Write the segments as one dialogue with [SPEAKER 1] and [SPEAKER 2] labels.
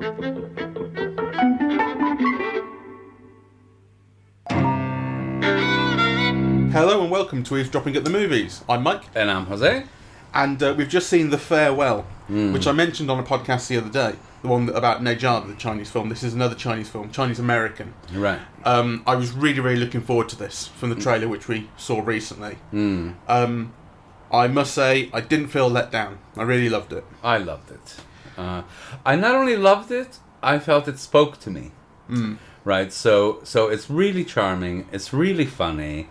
[SPEAKER 1] Hello and welcome to Eavesdropping at the Movies. I'm Mike.
[SPEAKER 2] And I'm Jose.
[SPEAKER 1] And we've just seen The Farewell, which I mentioned on a podcast the other day. The one about Nejad, the Chinese film. This is another Chinese film, Chinese-American.
[SPEAKER 2] Right.
[SPEAKER 1] I was really, really looking forward to this from the trailer, which we saw recently. I must say, I didn't feel let down. I really loved it.
[SPEAKER 2] I loved it. I not only loved it, I felt it spoke to me. Right, so it's really charming, it's really funny,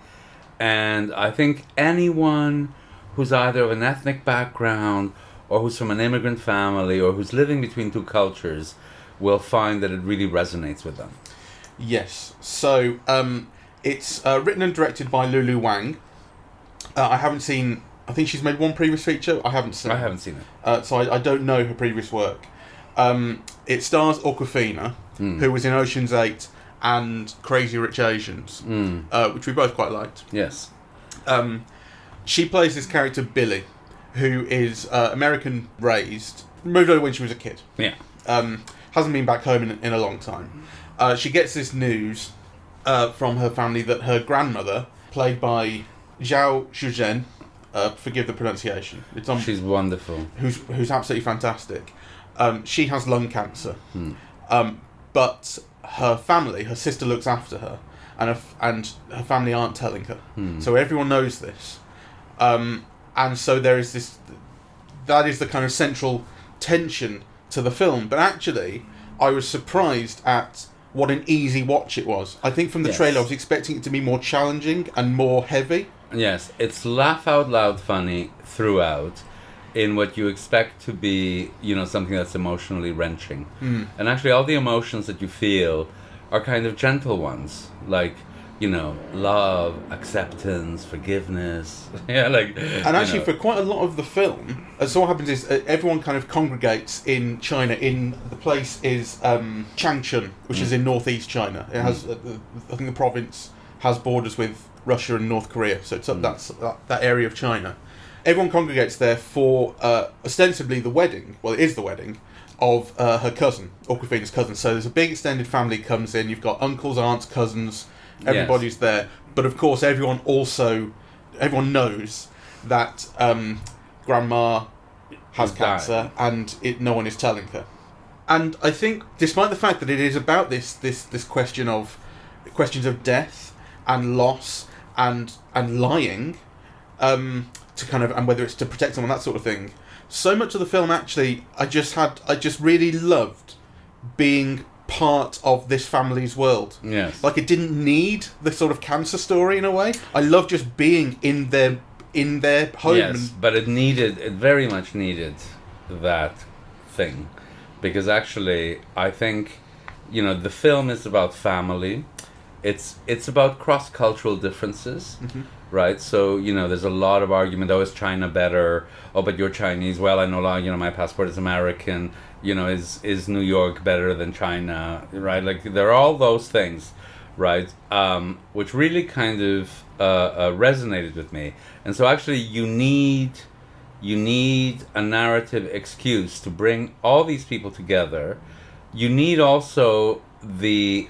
[SPEAKER 2] and I think anyone who's either of an ethnic background or who's from an immigrant family or who's living between two cultures will find that it really resonates with them.
[SPEAKER 1] Yes, so it's written and directed by Lulu Wang. I haven't seen... I think she's made one previous feature. I haven't seen it. So I don't know her previous work. It stars Awkwafina, who was in Ocean's 8 and Crazy Rich Asians, which we both quite liked.
[SPEAKER 2] Yes.
[SPEAKER 1] She plays this character, Billy, who is American raised, moved over when she was a kid.
[SPEAKER 2] Yeah.
[SPEAKER 1] Hasn't been back home in a long time. She gets this news from her family that her grandmother, played by Zhao Shuzhen, forgive the pronunciation.
[SPEAKER 2] She's wonderful.
[SPEAKER 1] Who's absolutely fantastic. She has lung cancer, but her family, her sister looks after her, and her family aren't telling her. So everyone knows this, and so there is this. That is the kind of central tension to the film. But actually, I was surprised at what an easy watch it was. I think from the trailer, I was expecting it to be more challenging and more heavy.
[SPEAKER 2] Yes, it's laugh out loud funny throughout, in what you expect to be, something that's emotionally wrenching. And actually all the emotions that you feel are kind of gentle ones, like, love, acceptance, forgiveness. And
[SPEAKER 1] actually for quite a lot of the film, so what happens is everyone kind of congregates in China. In the place is Changchun, which is in northeast China. It has, I think the province has borders with Russia and North Korea, so it's that area of China. Everyone congregates there for ostensibly the wedding. Well, it is the wedding of her cousin, Awkwafina's cousin. So there's a big extended family comes in. You've got uncles, aunts, cousins. Everybody's there. But of course, everyone knows that Grandma has cancer, and no one is telling her. And I think, despite the fact that it is about this questions of death and loss and lying, to kind of, and whether it's to protect someone, that sort of thing. So much of the film, actually, I just really loved being part of this family's world.
[SPEAKER 2] Yes.
[SPEAKER 1] Like, it didn't need the sort of cancer story in a way. I love just being in their home.
[SPEAKER 2] Yes, but it very much needed that thing, because actually, I think, the film is about family. It's about cross-cultural differences. Right, so there's a lot of argument. Oh, is China better? Oh, but you're Chinese. Well, I know, my passport is American. Is New York better than China? Right, like there are all those things, right? Which really kind of resonated with me. And so actually, you need a narrative excuse to bring all these people together. You need also the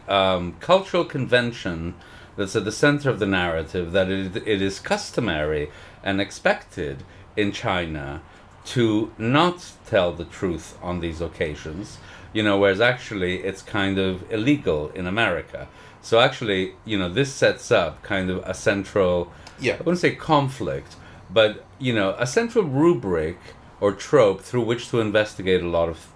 [SPEAKER 2] cultural convention that's at the center of the narrative, that it is customary and expected in China to not tell the truth on these occasions, whereas actually it's kind of illegal in America. So actually, this sets up kind of a central, I wouldn't say conflict, but, a central rubric or trope through which to investigate a lot of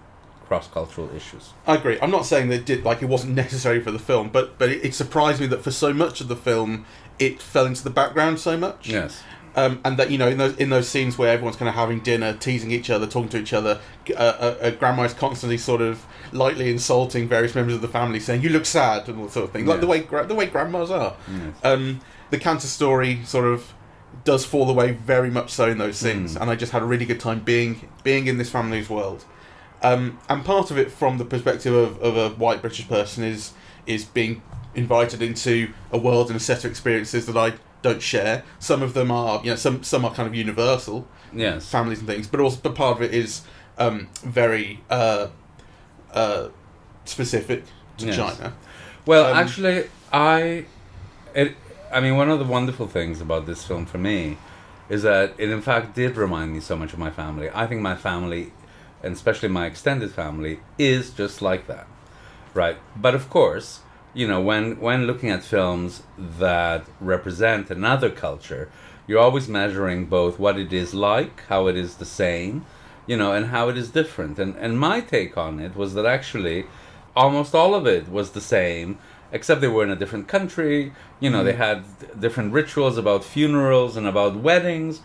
[SPEAKER 2] cross-cultural issues.
[SPEAKER 1] I agree. I'm not saying that it wasn't necessary for the film, but it surprised me that for so much of the film it fell into the background so much.
[SPEAKER 2] Yes.
[SPEAKER 1] And that in those scenes where everyone's kind of having dinner, teasing each other, talking to each other, grandma is constantly sort of lightly insulting various members of the family, saying "you look sad" and all that sort of thing, like the way grandmas are. Yes. The cancer story sort of does fall away very much so in those scenes, and I just had a really good time being in this family's world. And part of it, from the perspective of a white British person, is being invited into a world and a set of experiences that I don't share. Some of them are, some are kind of universal,
[SPEAKER 2] yes,
[SPEAKER 1] families and things, but part of it is very specific to China.
[SPEAKER 2] Well, actually, I mean, one of the wonderful things about this film for me is that it in fact did remind me so much of my family. I think my family, and especially my extended family, is just like that, right? But of course, you know, when looking at films that represent another culture, you're always measuring both what it is like, how it is the same, you know, and how it is different. And my take on it was that actually almost all of it was the same, except they were in a different country, you know, they had different rituals about funerals and about weddings,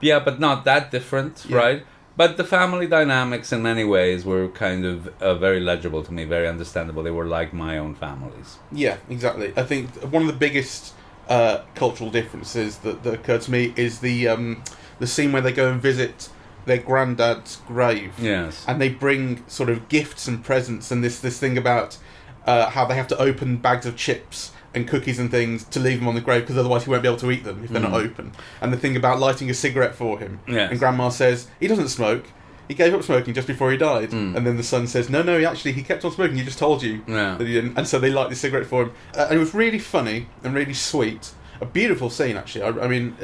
[SPEAKER 2] but not that different, right? But the family dynamics in many ways were kind of very legible to me, very understandable. They were like my own families.
[SPEAKER 1] Yeah, exactly. I think one of the biggest cultural differences that occurred to me is the scene where they go and visit their granddad's grave.
[SPEAKER 2] Yes.
[SPEAKER 1] And they bring sort of gifts and presents, and this thing about how they have to open bags of chips and cookies and things to leave them on the grave because otherwise he won't be able to eat them if they're not open. And the thing about lighting a cigarette for him.
[SPEAKER 2] Yes.
[SPEAKER 1] And Grandma says, he doesn't smoke. He gave up smoking just before he died. And then the son says, no, he kept on smoking. He just told you that he didn't. And so they light the cigarette for him. And it was really funny and really sweet. A beautiful scene, actually. I mean,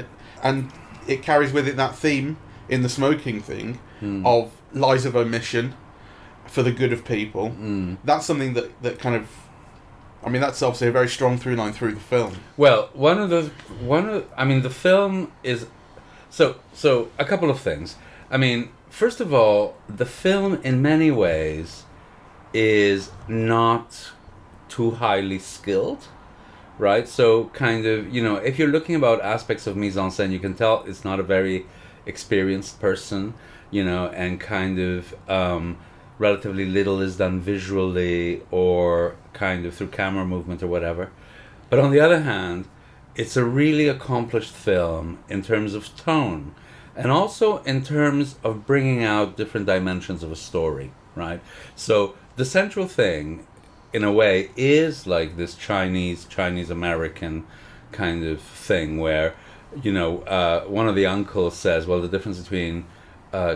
[SPEAKER 1] and it carries with it that theme in the smoking thing of lies of omission for the good of people. That's something that kind of, I mean, that's obviously a very strong through line through the film.
[SPEAKER 2] Well, I mean, the film is, so a couple of things. I mean, first of all, the film in many ways is not too highly skilled, right? So kind of, you know, if you're looking about aspects of mise en scène, you can tell it's not a very experienced person, you know, and kind of relatively little is done visually or kind of through camera movement or whatever. But on the other hand, it's a really accomplished film in terms of tone and also in terms of bringing out different dimensions of a story, right? So the central thing, in a way, is like this Chinese-American kind of thing where, you know, one of the uncles says, well, the difference between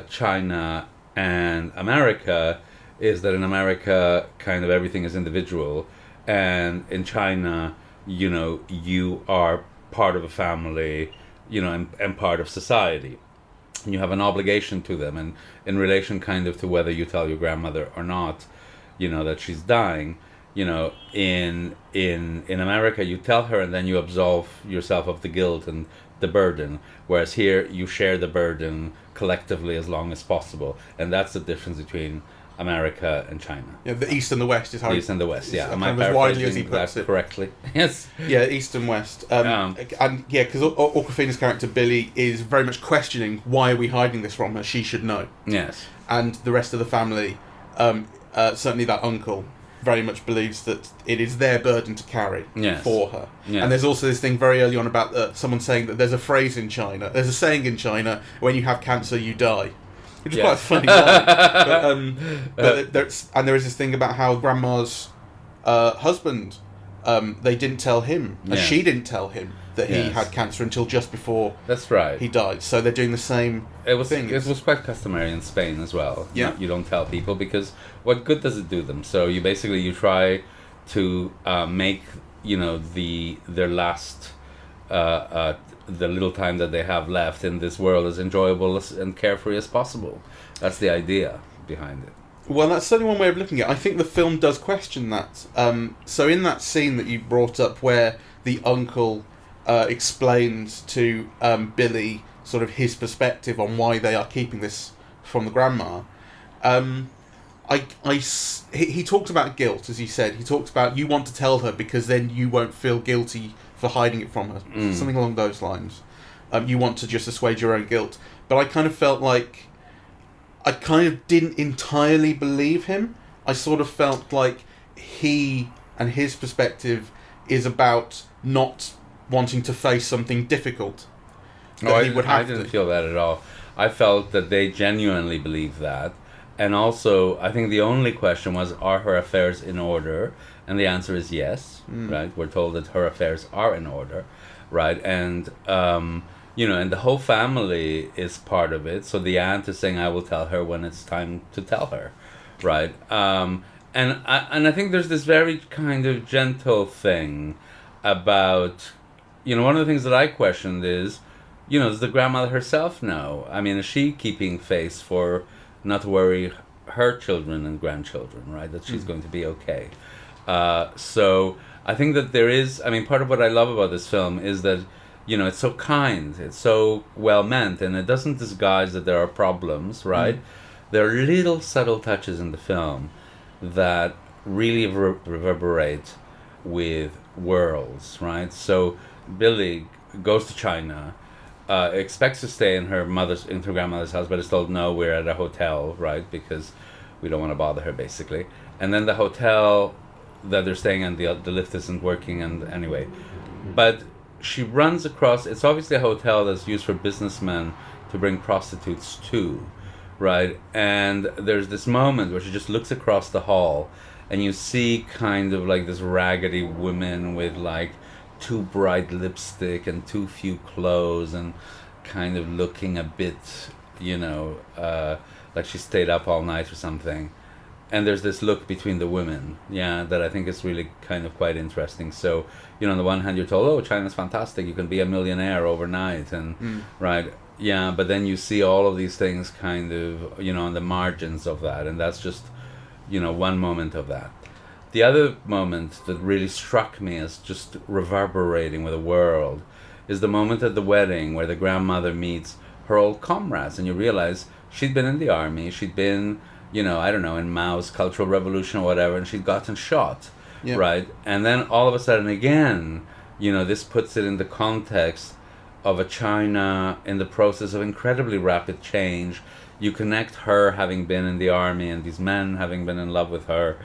[SPEAKER 2] China and America is that in America, kind of everything is individual, and in China, you know, you are part of a family, you know, and part of society. And you have an obligation to them, and in relation kind of to whether you tell your grandmother or not, you know, that she's dying. You know, in America, you tell her and then you absolve yourself of the guilt and the burden, whereas here you share the burden collectively as long as possible, and that's the difference between America and China.
[SPEAKER 1] Yeah, the East and the West is how.
[SPEAKER 2] East and the West, yeah. Am I
[SPEAKER 1] as widely as he
[SPEAKER 2] paraphrasing
[SPEAKER 1] puts
[SPEAKER 2] that
[SPEAKER 1] it
[SPEAKER 2] correctly? Yes.
[SPEAKER 1] Yeah, East and West. And yeah, because Awkwafina's character Billy is very much questioning why are we hiding this from her? She should know.
[SPEAKER 2] Yes.
[SPEAKER 1] And the rest of the family, certainly that uncle, very much believes that it is their burden to carry for her. Yes. And there's also this thing very early on about someone saying that there's a phrase in China, there's a saying in China, when you have cancer, you die. Which is quite a funny line. But there is this thing about how Grandma's husband, they didn't tell him, she didn't tell him that he had cancer until just before he died. So they're doing the same thing.
[SPEAKER 2] It was quite customary in Spain as well.
[SPEAKER 1] Yeah.
[SPEAKER 2] You don't tell people because what good does it do them? So you try to make, you know, their last the little time that they have left in this world as enjoyable and carefree as possible. That's the idea behind it.
[SPEAKER 1] Well, that's certainly one way of looking at it. I think the film does question that. So in that scene that you brought up where the uncle explains to Billy sort of his perspective on why they are keeping this from the grandma, he talked about guilt, as he said. He talked about you want to tell her because then you won't feel guilty for hiding it from her. Something along those lines. You want to just assuage your own guilt. But I kind of felt like I kind of didn't entirely believe him. I sort of felt like he and his perspective is about not wanting to face something difficult.
[SPEAKER 2] I didn't feel that at all. I felt that they genuinely believed that. And also, I think the only question was, are her affairs in order? And the answer is yes, right? We're told that her affairs are in order, right? And, you know, and the whole family is part of it. So the aunt is saying, I will tell her when it's time to tell her, right? And I think there's this very kind of gentle thing about, one of the things that I questioned is, does the grandmother herself know? I mean, is she keeping face for not to worry her children and grandchildren, right? That she's going to be okay. So I think that there is, part of what I love about this film is that, it's so kind, it's so well meant, and it doesn't disguise that there are problems, right? There are little subtle touches in the film that really reverberate with worlds, right? So Billy goes to China, expects to stay in her grandmother's house, but is told, no, we're at a hotel, right? Because we don't want to bother her, basically. And then the hotel that they're staying in, the lift isn't working, and anyway. But she runs across, it's obviously a hotel that's used for businessmen to bring prostitutes to, right? And there's this moment where she just looks across the hall, and you see kind of like this raggedy woman with like too bright lipstick and too few clothes, and kind of looking a bit, like she stayed up all night or something. And there's this look between the women, that I think is really kind of quite interesting. So, on the one hand, you're told, oh, China's fantastic, you can be a millionaire overnight, and right, but then you see all of these things kind of, on the margins of that, and that's just, one moment of that. The other moment that really struck me as just reverberating with the world is the moment at the wedding where the grandmother meets her old comrades, and you realize she'd been in the army, she'd been, I don't know, in Mao's Cultural Revolution or whatever, and she'd gotten shot, right? And then all of a sudden again, this puts it in the context of a China in the process of incredibly rapid change. You connect her having been in the army and these men having been in love with her,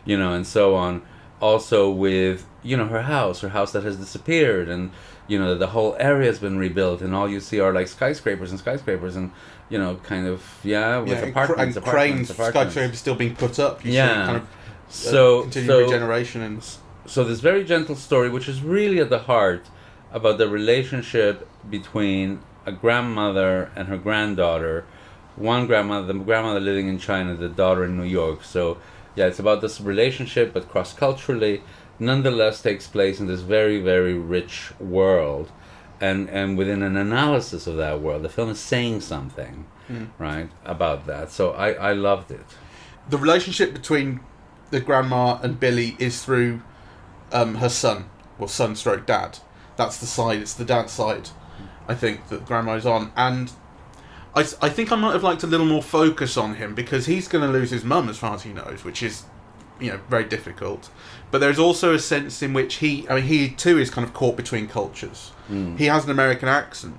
[SPEAKER 2] and so on. Also with, her house that has disappeared, and, the whole area has been rebuilt, and all you see are like skyscrapers and, kind of, with apartments.
[SPEAKER 1] Cranes, skyscrapers still being put up. You see kind of continued regeneration. And
[SPEAKER 2] so this very gentle story, which is really at the heart about the relationship between a grandmother and her granddaughter. The grandmother living in China, the daughter in New York. So, it's about this relationship, but cross-culturally, nonetheless takes place in this very, very rich world. And within an analysis of that world, the film is saying something, right, about that. So I loved it.
[SPEAKER 1] The relationship between the grandma and Billy is through her son, or son/dad. That's the side, it's the dad's side, I think, that grandma is on. And I think I might have liked a little more focus on him, because he's going to lose his mum as far as he knows, which is, very difficult. But there's also a sense in which he too is kind of caught between cultures. He has an American accent.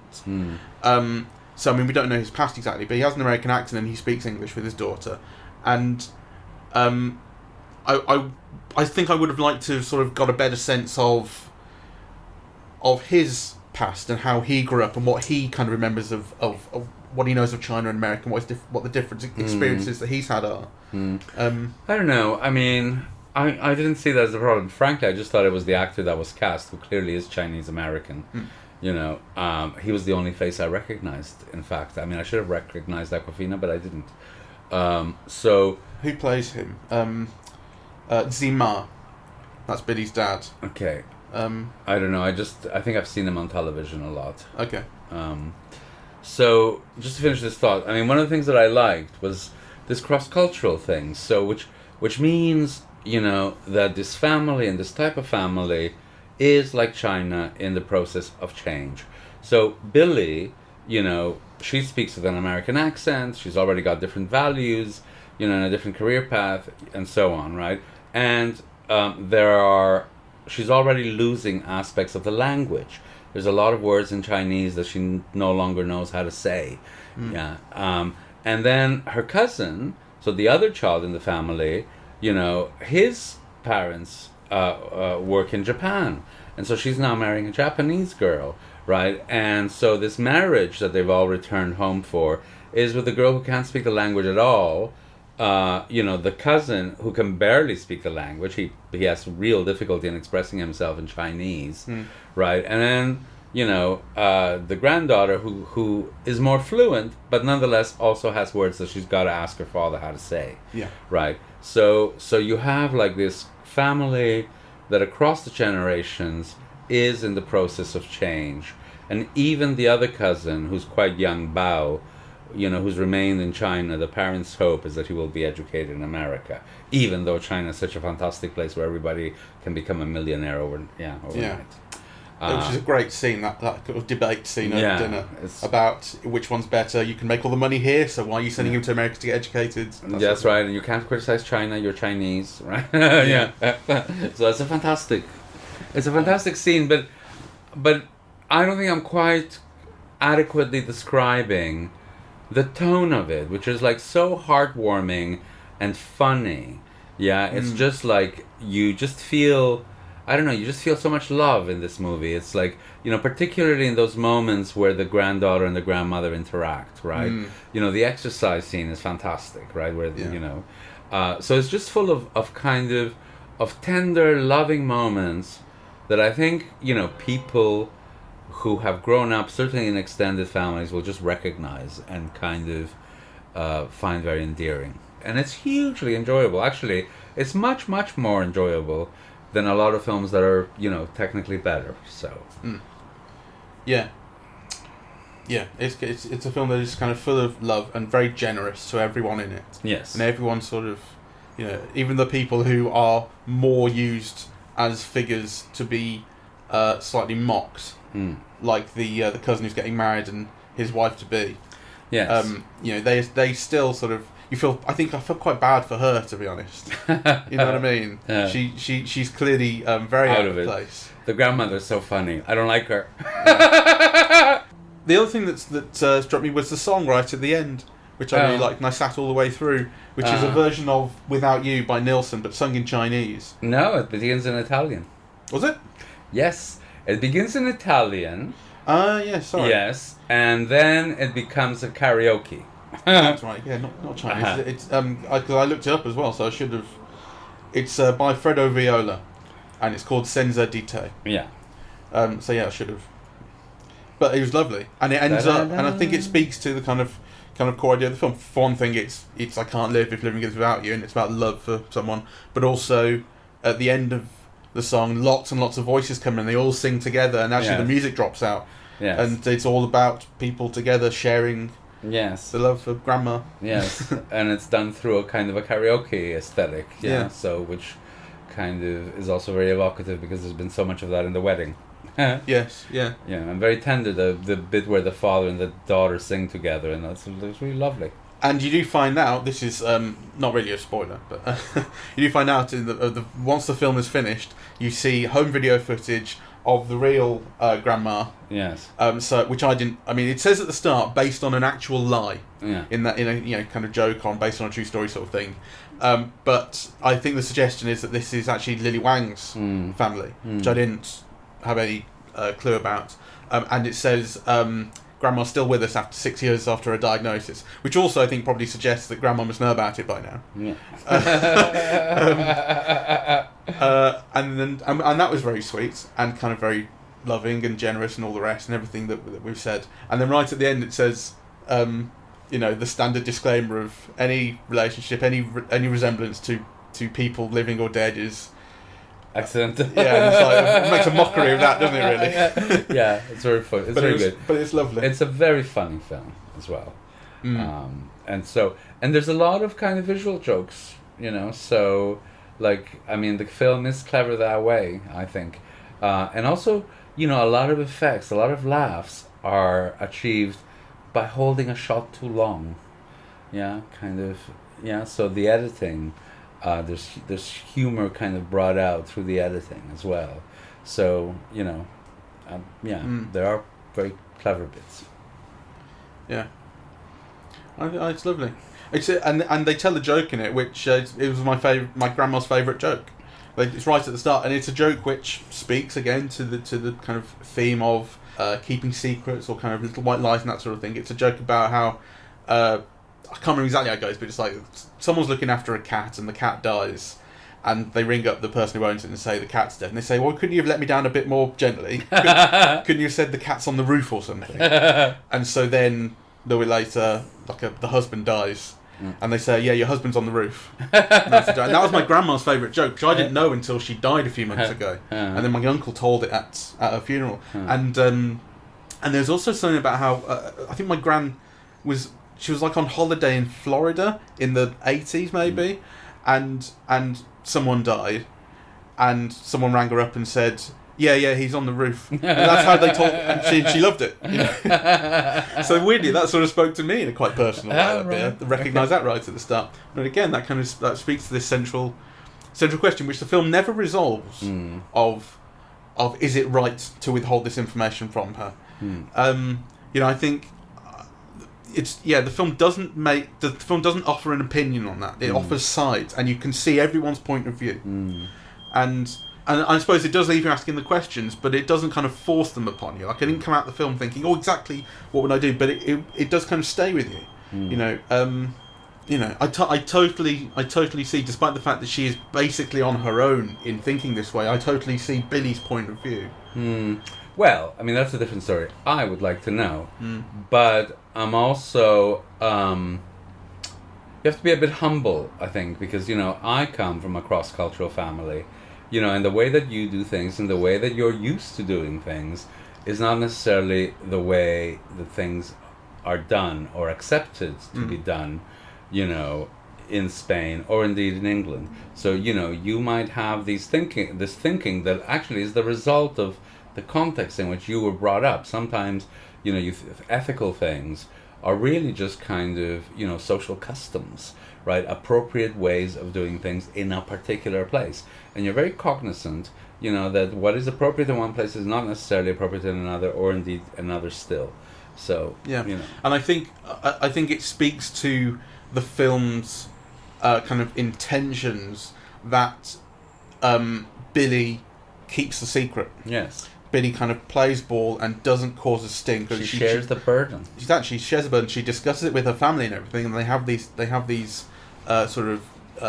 [SPEAKER 1] So, we don't know his past exactly, but he has an American accent and he speaks English with his daughter. And I think I would have liked to have sort of got a better sense of his past and how he grew up and what he kind of remembers of what he knows of China and America, and what the different experiences that he's had are.
[SPEAKER 2] I don't know. I didn't see that as a problem. Frankly, I just thought it was the actor that was cast, who clearly is Chinese American. He was the only face I recognized, in fact. I should have recognized Awkwafina, but I didn't. So
[SPEAKER 1] who plays him? Zima. That's Billy's dad.
[SPEAKER 2] Okay. I don't know. I think I've seen him on television a lot.
[SPEAKER 1] Okay.
[SPEAKER 2] So just to finish this thought, one of the things that I liked was this cross-cultural thing. So which means, that this family and this type of family is like China in the process of change. So Billy, she speaks with an American accent. She's already got different values, and a different career path, and so on, right? And she's already losing aspects of the language. There's a lot of words in Chinese that she no longer knows how to say. And then her cousin, so the other child in the family, his parents work in Japan. And so she's now marrying a Japanese girl, right? And so this marriage that they've all returned home for is with a girl who can't speak the language at all. The cousin who can barely speak the language, he has real difficulty in expressing himself in Chinese, right? And then, the granddaughter who is more fluent, but nonetheless also has words that she's got to ask her father how to say.
[SPEAKER 1] Yeah.
[SPEAKER 2] Right. So you have like this family that across the generations is in the process of change, and even the other cousin who's quite young, Bao, who's remained in China, the parents' hope is that he will be educated in America, even though China is such a fantastic place where everybody can become a millionaire overnight.
[SPEAKER 1] Yeah. Which is a great scene, that kind of debate scene over dinner about which one's better. You can make all the money here, so why are you sending him to America to get educated?
[SPEAKER 2] That's right, and you can't criticize China, you're Chinese, right? Yeah. So it's a fantastic scene, but I don't think I'm quite adequately describing the tone of it, which is like so heartwarming and funny. Yeah, it's just like you just feel so much love in this movie. It's like, particularly in those moments where the granddaughter and the grandmother interact, right? The exercise scene is fantastic, right? Where so it's just full of kind of tender, loving moments that I think, people who have grown up, certainly in extended families, will just recognize and kind of find very endearing. And it's hugely enjoyable. Actually, it's much, much more enjoyable than a lot of films that are, technically better. So,
[SPEAKER 1] yeah, it's a film that is kind of full of love and very generous to everyone in it.
[SPEAKER 2] Yes,
[SPEAKER 1] and everyone sort of, even the people who are more used as figures to be slightly mocked, like the cousin who's getting married and his wife to be.
[SPEAKER 2] Yes,
[SPEAKER 1] they still sort of. I feel quite bad for her, to be honest. You know what I mean?
[SPEAKER 2] Yeah.
[SPEAKER 1] She's clearly very out of place.
[SPEAKER 2] The grandmother's so funny. I don't like her.
[SPEAKER 1] The other thing that struck me was the song right at the end, which I really liked, and I sat all the way through, which is a version of "Without You" by Nilsson, but sung in Chinese.
[SPEAKER 2] No, it begins in Italian.
[SPEAKER 1] Was it?
[SPEAKER 2] Yes, it begins in Italian.
[SPEAKER 1] Yes, sorry.
[SPEAKER 2] Yes, and then it becomes a karaoke.
[SPEAKER 1] That's right. Yeah, not Chinese. It's because I looked it up as well, so I should have. It's by Fredo Viola, and it's called Senza di Te.
[SPEAKER 2] Yeah.
[SPEAKER 1] So yeah, I should have. But it was lovely, and it ends up, and I think it speaks to the kind of core idea of the film. For one thing, it's I can't live if living is without you, and it's about love for someone. But also, at the end of the song, lots and lots of voices come in, they all sing together, and actually the music drops out.
[SPEAKER 2] Yes.
[SPEAKER 1] And it's all about people together sharing.
[SPEAKER 2] Yes.
[SPEAKER 1] The love for grandma.
[SPEAKER 2] Yes. And it's done through a kind of a karaoke aesthetic. Yeah. So, which kind of is also very evocative because there's been so much of that in the wedding.
[SPEAKER 1] Yes. Yeah.
[SPEAKER 2] Yeah, and very tender, the bit where the father and the daughter sing together, and that's really lovely.
[SPEAKER 1] And you do find out, this is not really a spoiler, but you do find out in the once the film is finished, you see home video footage of the real grandma.
[SPEAKER 2] Yes.
[SPEAKER 1] So which I didn't. I mean, it says at the start based on an actual lie.
[SPEAKER 2] Yeah.
[SPEAKER 1] In a kind of joke on based on a true story sort of thing. But I think the suggestion is that this is actually Lily Wang's family, which I didn't have any clue about. And it says grandma's still with us after 6 years after her diagnosis, which also I think probably suggests that grandma must know about it by now.
[SPEAKER 2] Yeah.
[SPEAKER 1] And that was very sweet and kind of very loving and generous and all the rest and everything that we've said. And then right at the end it says, the standard disclaimer of any relationship, any resemblance to people living or dead is
[SPEAKER 2] excellent.
[SPEAKER 1] Yeah, it's like, it makes a mockery of that, doesn't it? Really?
[SPEAKER 2] Yeah, it's very fun. It's very good,
[SPEAKER 1] but it's lovely.
[SPEAKER 2] It's a very funny film as well, and there's a lot of kind of visual jokes, So, the film is clever that way, I think, and also, a lot of effects, a lot of laughs are achieved by holding a shot too long. Yeah, kind of. Yeah, so the editing. There's humor kind of brought out through the editing as well, so there are very clever bits.
[SPEAKER 1] Yeah, it's lovely. And they tell a joke in it, which it was my grandma's favourite joke. It's right at the start, and it's a joke which speaks again to the kind of theme of keeping secrets or kind of little white lies and that sort of thing. It's a joke about how. I can't remember exactly how it goes, but it's like someone's looking after a cat and the cat dies, and they ring up the person who owns it and say the cat's dead. And they say, well, couldn't you have let me down a bit more gently? Couldn't you have said the cat's on the roof or something? And so then, a little bit later, the husband dies. And they say, yeah, your husband's on the roof. And that was my grandma's favourite joke, which I didn't know until she died a few months ago. And then my uncle told it at her funeral. And there's also something about how, I think my gran she was like on holiday in Florida in the 80s maybe, and someone died, and someone rang her up and said, yeah, he's on the roof. And that's how they told, and she loved it. You know? So weirdly, that sort of spoke to me in a quite personal way. Right. I recognised that right at the start. But again, that speaks to this central question, which the film never resolves, of is it right to withhold this information from her? I think the film doesn't offer an opinion on that. It offers sides, and you can see everyone's point of view. And I suppose it does leave you asking the questions, but it doesn't kind of force them upon you. Like, I didn't come out the film thinking, oh, exactly what would I do, but it does kind of stay with you. I totally see, despite the fact that she is basically on her own in thinking this way, I totally see Billy's point of view.
[SPEAKER 2] Well, I mean, that's a different story. I would like to know. But I'm also... you have to be a bit humble, I think, because, I come from a cross-cultural family, and the way that you do things and the way that you're used to doing things is not necessarily the way that things are done or accepted to be done, in Spain or indeed in England. So, you might have this thinking that actually is the result of the context in which you were brought up. Sometimes, ethical things are really just kind of, social customs, right? Appropriate ways of doing things in a particular place. And you're very cognizant, that what is appropriate in one place is not necessarily appropriate in another, or indeed another still. So,
[SPEAKER 1] and I think it speaks to the film's kind of intentions that Billy keeps the secret.
[SPEAKER 2] Yes.
[SPEAKER 1] Billy kind of plays ball and doesn't cause a stink.
[SPEAKER 2] She shares the burden.
[SPEAKER 1] She shares the burden. She discusses it with her family and everything, and they have these sort of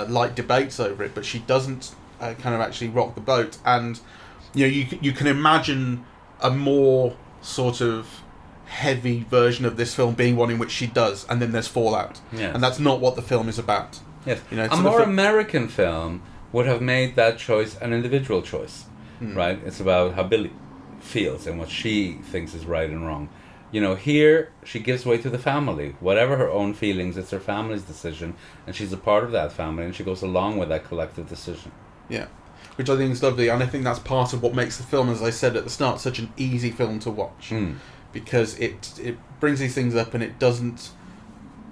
[SPEAKER 1] light debates over it. But she doesn't kind of actually rock the boat. And you can imagine a more sort of heavy version of this film being one in which she does, and then there's fallout.
[SPEAKER 2] Yes.
[SPEAKER 1] And that's not what the film is about.
[SPEAKER 2] Yes. A more American film would have made that choice an individual choice, right? It's about how Billy feels and what she thinks is right and wrong. Here she gives way to the family. Whatever her own feelings, it's her family's decision, and she's a part of that family, and she goes along with that collective decision.
[SPEAKER 1] Yeah, which I think is lovely, and I think that's part of what makes the film, as I said at the start, such an easy film to watch, because it brings these things up and it doesn't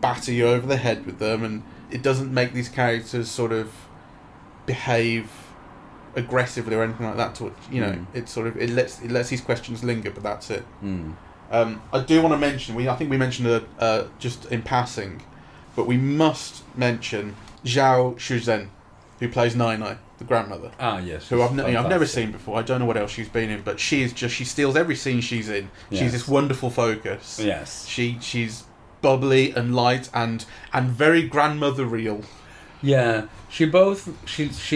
[SPEAKER 1] batter you over the head with them, and it doesn't make these characters sort of behave aggressively or anything like that. It lets these questions linger, but that's it. I do want to mention, I think we mentioned it just in passing, but we must mention Zhao Shuzhen, who plays Nai, the grandmother.
[SPEAKER 2] Ah, yes.
[SPEAKER 1] Who I've never seen before. I don't know what else she's been in, but she steals every scene she's in. Yes. She's this wonderful focus.
[SPEAKER 2] Yes.
[SPEAKER 1] She's bubbly and light and very grandmother real.
[SPEAKER 2] Yeah, she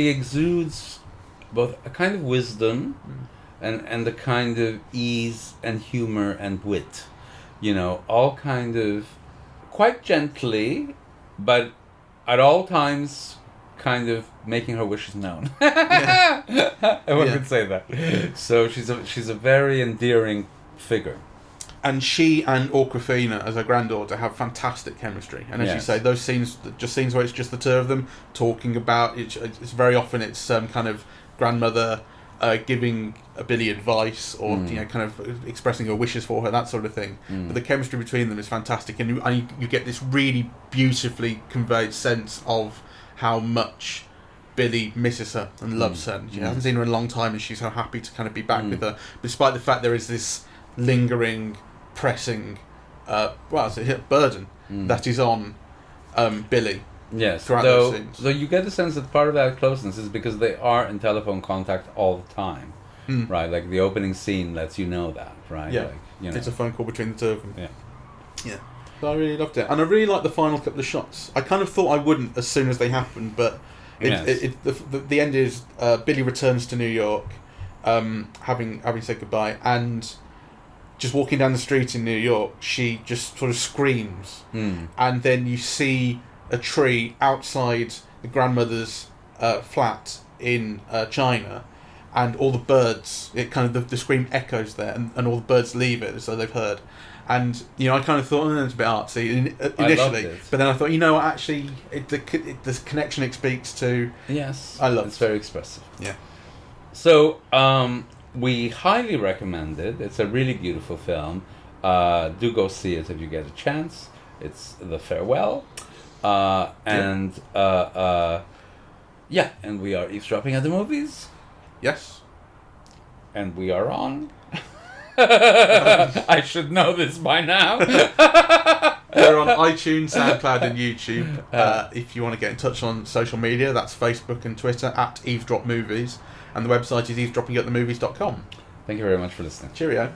[SPEAKER 2] exudes both a kind of wisdom and a kind of ease and humor and wit, all kind of quite gently, but at all times kind of making her wishes known. Everyone could say that. So she's a very endearing figure.
[SPEAKER 1] And she and Awkwafina, as her granddaughter, have fantastic chemistry. And as you say, those scenes where it's just the two of them talking about it, it's very often it's kind of grandmother giving Billy advice or kind of expressing her wishes for her, that sort of thing. But the chemistry between them is fantastic, and you get this really beautifully conveyed sense of how much Billy misses her and loves her. She hasn't seen her in a long time, and she's so happy to kind of be back with her, despite the fact there is this lingering, pressing burden that is on Billy.
[SPEAKER 2] Yes,
[SPEAKER 1] throughout those scenes.
[SPEAKER 2] So you get the sense that part of that closeness is because they are in telephone contact all the time, right? Like the opening scene lets you know that, right?
[SPEAKER 1] Yeah, it's a phone call between the two of them. Yeah. So I really loved it, and I really liked the final couple of shots. I kind of thought I wouldn't as soon as they happened, but
[SPEAKER 2] Yes.
[SPEAKER 1] The end is Billy returns to New York, having said goodbye, and just walking down the street in New York, she just sort of screams, and then you see a tree outside the grandmother's flat in China, and all the birds, it kind of the scream echoes there, and all the birds leave it as though they've heard. And I kind of thought, it's a bit artsy initially, but then I thought, what, actually, the connection it speaks to.
[SPEAKER 2] Yes,
[SPEAKER 1] I love
[SPEAKER 2] it's very expressive.
[SPEAKER 1] Yeah.
[SPEAKER 2] So we highly recommend it. It's a really beautiful film. Do go see it if you get a chance. It's The Farewell, and and we are eavesdropping at the movies.
[SPEAKER 1] Yes.
[SPEAKER 2] And we are on. I should know this by now.
[SPEAKER 1] We're on iTunes, SoundCloud, and YouTube. If you want to get in touch on social media, that's Facebook and Twitter at Eavesdrop Movies, and the website is eavesdroppingatthemovies.com.
[SPEAKER 2] Thank you very much for listening.
[SPEAKER 1] Cheerio.